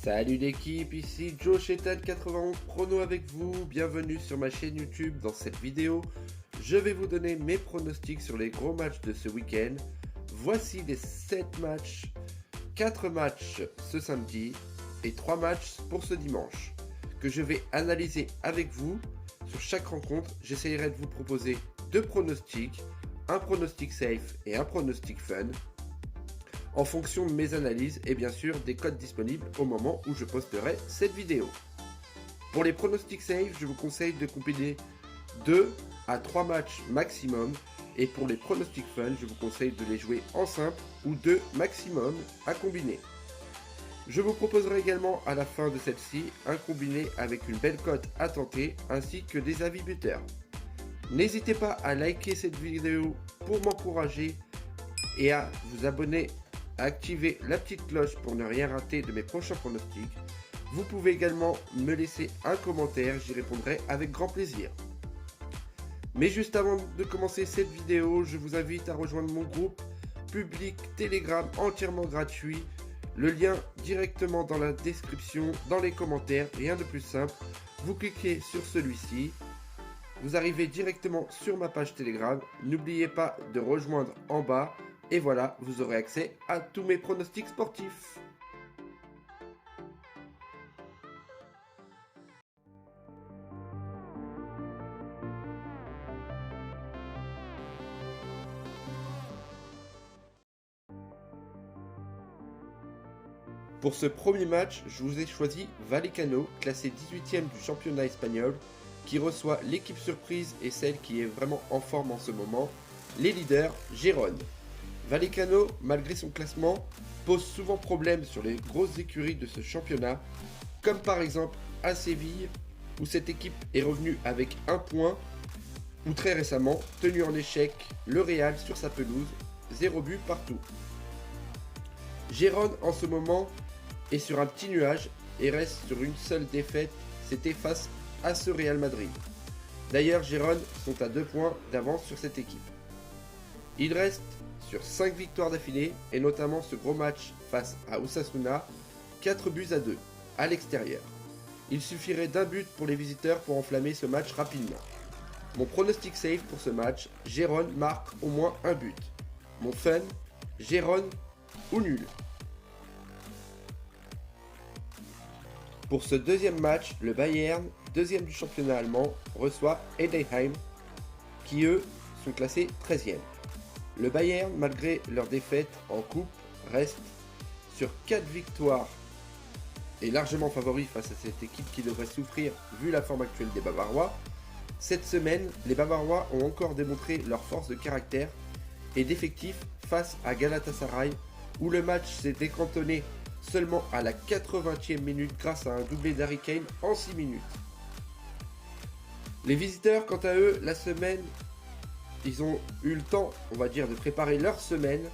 Salut l'équipe, ici Joe Chetan 91 Prono avec vous, bienvenue sur ma chaîne YouTube. Dans cette vidéo, je vais vous donner mes pronostics sur les gros matchs de ce week-end. Voici les 7 matchs, 4 matchs ce samedi et 3 matchs pour ce dimanche, que je vais analyser avec vous. Sur chaque rencontre, j'essaierai de vous proposer 2 pronostics, un pronostic safe et un pronostic fun, en fonction de mes analyses et bien sûr des codes disponibles au moment où je posterai cette vidéo. Pour les pronostics safe, je vous conseille de combiner 2 à 3 matchs maximum, et pour les pronostics fun, je vous conseille de les jouer en simple ou 2 maximum à combiner. Je vous proposerai également à la fin de celle-ci un combiné avec une belle cote à tenter ainsi que des avis buteurs. N'hésitez pas à liker cette vidéo pour m'encourager et à vous abonner, à activer la petite cloche pour ne rien rater de mes prochains pronostics. Vous pouvez également me laisser un commentaire, j'y répondrai avec grand plaisir. Mais juste avant de commencer cette vidéo, je vous invite à rejoindre mon groupe public Telegram entièrement gratuit. Le lien directement dans la description, dans les commentaires, rien de plus simple. Vous cliquez sur celui-ci, vous arrivez directement sur ma page Telegram. N'oubliez pas de rejoindre en bas. Et voilà, vous aurez accès à tous mes pronostics sportifs. Pour ce premier match, je vous ai choisi Vallecano, classé 18e du championnat espagnol, qui reçoit l'équipe surprise et celle qui est vraiment en forme en ce moment, les leaders Gérone. Vallecano, malgré son classement, pose souvent problème sur les grosses écuries de ce championnat, comme par exemple à Séville, où cette équipe est revenue avec 1 point, ou très récemment, tenu en échec le Real sur sa pelouse, 0 but partout. Gérone en ce moment est sur un petit nuage et reste sur une seule défaite, c'était face à ce Real Madrid. D'ailleurs, Gérone sont à 2 points d'avance sur cette équipe. Il reste sur 5 victoires d'affilée et notamment ce gros match face à Osasuna, 4 buts à 2 à l'extérieur. Il suffirait d'un but pour les visiteurs pour enflammer ce match rapidement. Mon pronostic safe pour ce match, Gérone marque au moins un but. Mon fun, Gérone ou nul. Pour ce deuxième match, le Bayern, deuxième du championnat allemand, reçoit Heidenheim, qui eux sont classés 13e. Le Bayern, malgré leur défaite en coupe, reste sur 4 victoires et largement favori face à cette équipe qui devrait souffrir vu la forme actuelle des Bavarois. Cette semaine, les Bavarois ont encore démontré leur force de caractère et d'effectif face à Galatasaray, où le match s'est décantonné seulement à la 80e minute grâce à un doublé d'Harry Kane en 6 minutes. Les visiteurs, quant à eux, la semaine, ils ont eu le temps, on va dire, de préparer leur semaine,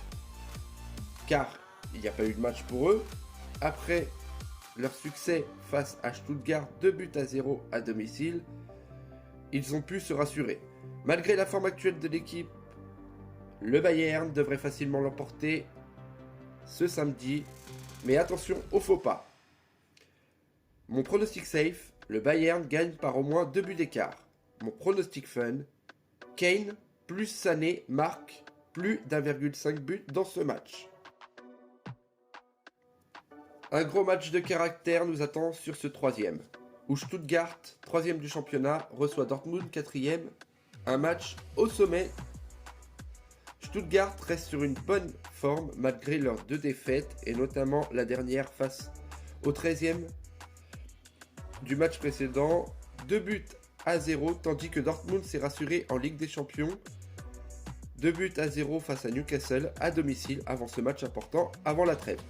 car il n'y a pas eu de match pour eux. Après leur succès face à Stuttgart, 2 buts à 0 à domicile, ils ont pu se rassurer. Malgré la forme actuelle de l'équipe, le Bayern devrait facilement l'emporter ce samedi, mais attention aux faux pas. Mon pronostic safe, le Bayern gagne par au moins 2 buts d'écart. Mon pronostic fun, Kane plus Sané marque plus d'1,5 but dans ce match. Un gros match de caractère nous attend sur ce troisième, où Stuttgart, 3e du championnat, reçoit Dortmund, 4e, un match au sommet. Stuttgart reste sur une bonne forme malgré leurs 2 défaites, et notamment la dernière face au 13e du match précédent, 2 buts à 0, tandis que Dortmund s'est rassuré en Ligue des Champions, 2 buts à 0 face à Newcastle à domicile avant ce match important avant la trêve.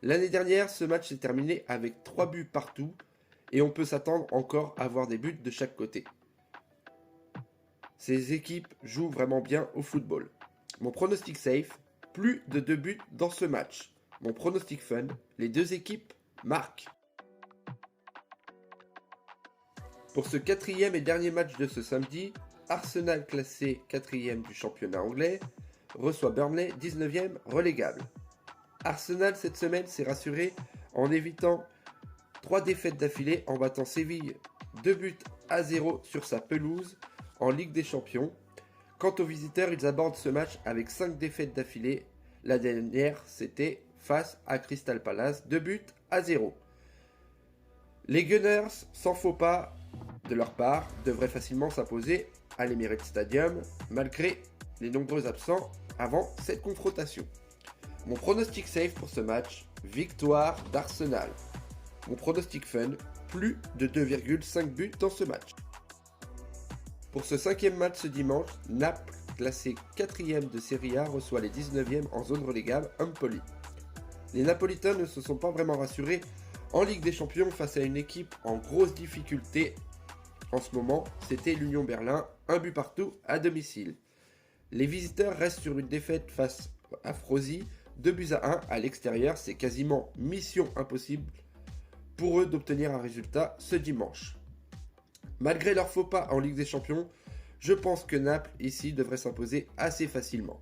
L'année dernière, ce match s'est terminé avec 3 buts partout et on peut s'attendre encore à voir des buts de chaque côté. Ces équipes jouent vraiment bien au football. Mon pronostic safe, plus de 2 buts dans ce match. Mon pronostic fun, les 2 équipes marquent. Pour ce 4e et dernier match de ce samedi, Arsenal, classé 4e du championnat anglais, reçoit Burnley, 19e relégable. Arsenal cette semaine s'est rassuré en évitant 3 défaites d'affilée en battant Séville 2-0 sur sa pelouse en Ligue des Champions. Quant aux visiteurs, ils abordent ce match avec 5 défaites d'affilée. La dernière, c'était face à Crystal Palace, 2-0. Les Gunners, sans faux pas de leur part, devraient facilement s'imposer à l'Emirates Stadium, malgré les nombreux absents avant cette confrontation. Mon pronostic safe pour ce match, victoire d'Arsenal. Mon pronostic fun, plus de 2,5 buts dans ce match. Pour ce 5e match ce dimanche, Naples, classé 4e de Serie A, reçoit les 19e en zone relégable Empoli. Les Napolitains ne se sont pas vraiment rassurés en Ligue des Champions face à une équipe en grosse difficulté. En ce moment, c'était l'Union Berlin, 1 but partout à domicile. Les visiteurs restent sur une défaite face à Frosinone, 2-1 à l'extérieur. C'est quasiment mission impossible pour eux d'obtenir un résultat ce dimanche. Malgré leur faux pas en Ligue des Champions, je pense que Naples ici devrait s'imposer assez facilement.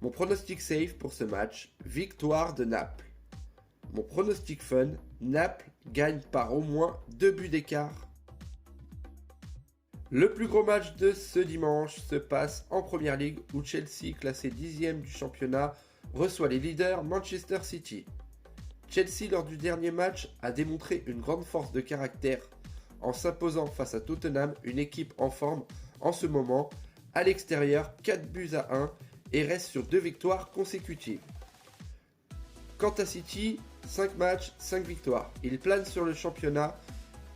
Mon pronostic safe pour ce match, victoire de Naples. Mon pronostic fun, Naples gagne par au moins 2 buts d'écart. Le plus gros match de ce dimanche se passe en Première Ligue où Chelsea, classé 10e du championnat, reçoit les leaders Manchester City. Chelsea, lors du dernier match, a démontré une grande force de caractère en s'imposant face à Tottenham, une équipe en forme en ce moment, à l'extérieur 4-1 et reste sur 2 victoires consécutives. Quant à City, 5 matchs, 5 victoires. Ils planent sur le championnat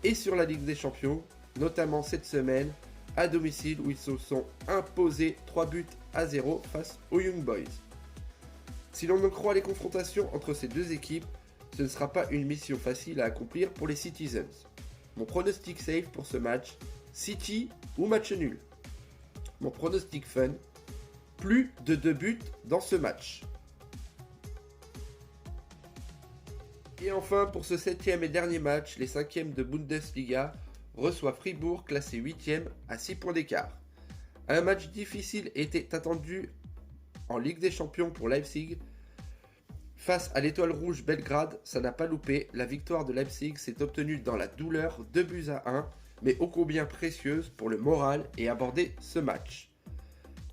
et sur la Ligue des Champions, notamment cette semaine à domicile où ils se sont imposés 3-0 face aux Young Boys. Si l'on en croit les confrontations entre ces deux équipes, ce ne sera pas une mission facile à accomplir pour les Citizens. Mon pronostic safe pour ce match, City ou match nul. Mon pronostic fun, plus de 2 buts dans ce match. Et enfin, pour ce 7e et dernier match, les 5e de Bundesliga reçoivent Fribourg, classé 8e à 6 points d'écart. Un match difficile était attendu en Ligue des Champions pour Leipzig. Face à l'Étoile Rouge Belgrade, ça n'a pas loupé. La victoire de Leipzig s'est obtenue dans la douleur, 2-1, mais ô combien précieuse pour le moral et aborder ce match.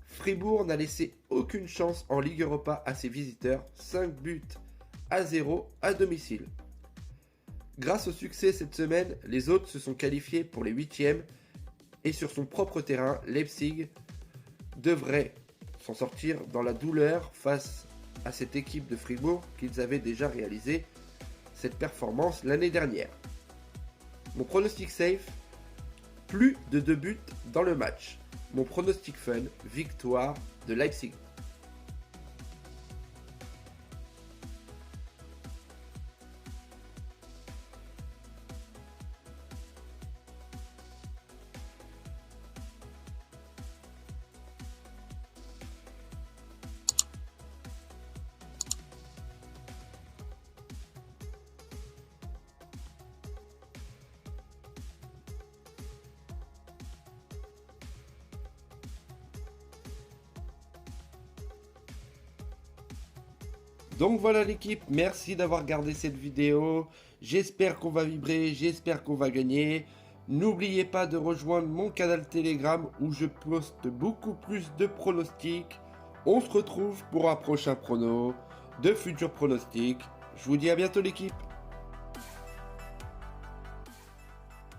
Fribourg n'a laissé aucune chance en Ligue Europa à ses visiteurs, 5-0 à domicile. Grâce au succès cette semaine, les autres se sont qualifiés pour les 8e et sur son propre terrain, Leipzig devrait s'en sortir dans la douleur face à cette équipe de Fribourg qu'ils avaient déjà réalisé cette performance l'année dernière. Mon pronostic safe, plus de 2 buts dans le match. Mon pronostic fun, victoire de Leipzig. Donc voilà l'équipe, merci d'avoir regardé cette vidéo. J'espère qu'on va vibrer, j'espère qu'on va gagner. N'oubliez pas de rejoindre mon canal Telegram où je poste beaucoup plus de pronostics. On se retrouve pour un prochain prono, de futurs pronostics. Je vous dis à bientôt l'équipe.